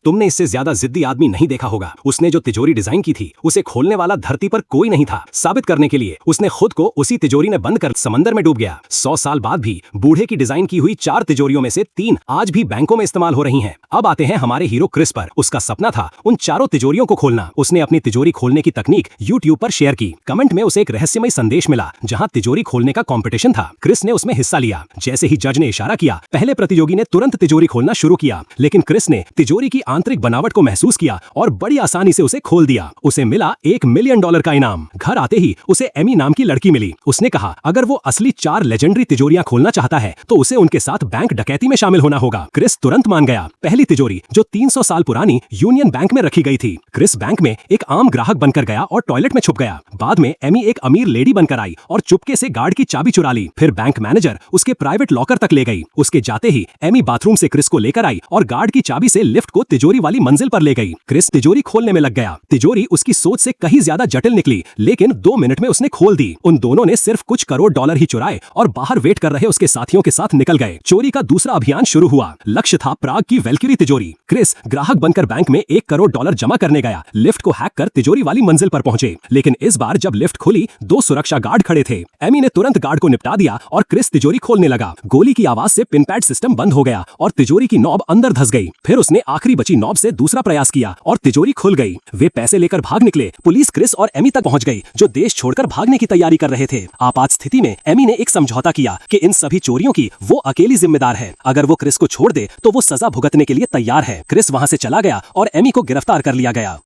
तुमने इससे ज्यादा जिद्दी आदमी नहीं देखा होगा। उसने जो तिजोरी डिजाइन की थी उसे खोलने वाला धरती पर कोई नहीं था। साबित करने के लिए उसने खुद को उसी तिजोरी ने बंद कर समंदर में डूब गया। 100 साल बाद भी बूढ़े की डिजाइन की हुई 4 तिजोरियों में से 3 आज भी बैंकों में इस्तेमाल हो रही हैं। अब आते हैं हमारे हीरो क्रिस पर। उसका सपना था उन चारों तिजोरियों को खोलना। उसने अपनी तिजोरी खोलने की तकनीक YouTube पर शेयर की। कमेंट में उसे एक रहस्यमय संदेश मिला जहां तिजोरी खोलने का कंपटीशन था। क्रिस ने उसमें हिस्सा लिया। जैसे ही जज ने इशारा किया, पहले प्रतियोगी ने तुरंत तिजोरी खोलना शुरू किया, लेकिन क्रिस ने तिजोरी की आंतरिक बनावट को महसूस किया और बड़ी आसानी से उसे खोल दिया। उसे मिला $1 मिलियन का इनाम। घर आते ही उसे एमी नाम की लड़की मिली। उसने कहा अगर वो असली 4 लेजेंडरी तिजोरियां खोलना चाहता है तो उसे उनके साथ बैंक डकैती में शामिल होना होगा। क्रिस तुरंत मान गया। पहली तिजोरी जो 300 साल पुरानी यूनियन बैंक में रखी गई थी। क्रिस बैंक में एक आम ग्राहक बनकर गया और टॉयलेट में छुप गया। बाद में एमी एक अमीर लेडी बनकर आई और चुपके से गार्ड की चाबी चुरा ली। फिर बैंक मैनेजर उसके प्राइवेट लॉकर तक ले गई। उसके जाते ही एमी बाथरूम से क्रिस को लेकर आई और गार्ड की चाबी से लिफ्ट को तिजोरी वाली मंजिल पर ले गई। क्रिस तिजोरी खोलने में लग गया। तिजोरी उसकी सोच से कहीं ज्यादा जटिल निकली, लेकिन 2 मिनट में उसने खोल दी। उन दोनों ने सिर्फ कुछ करोड़ डॉलर ही चुराए और बाहर वेट कर रहे उसके साथियों के साथ निकल गए। चोरी का दूसरा अभियान शुरू हुआ। लक्ष्य था प्राग की वैल्क्यूरी तिजोरी। क्रिस ग्राहक बनकर बैंक में $1 करोड़ जमा करने गया। लिफ्ट को हैक कर तिजोरी वाली मंजिल पर पहुंचे, लेकिन इस बार जब लिफ्ट खुली 2 सुरक्षा गार्ड खड़े थे। एमी ने तुरंत गार्ड को निपटा दिया और क्रिस तिजोरी खोलने लगा। गोली की आवाज से पिन पैड सिस्टम बंद हो गया और तिजोरी की नॉब अंदर धंस गई। फिर उसने आखिरी बची नॉब से दूसरा प्रयास किया और तिजोरी खुल गई। वे पैसे लेकर भाग निकले। पुलिस क्रिस और एमी तक पहुंच गई, जो देश छोड़कर भागने की तैयारी कर रहे थे। आपात स्थिति में एमी ने एक समझौता किया कि इन सभी चोरियों की वो अकेली जिम्मेदार है। अगर वो क्रिस को छोड़ दे तो वो सजा भुगतने के लिए तैयार है। क्रिस वहां से चला गया और एमी को गिरफ्तार कर लिया गया।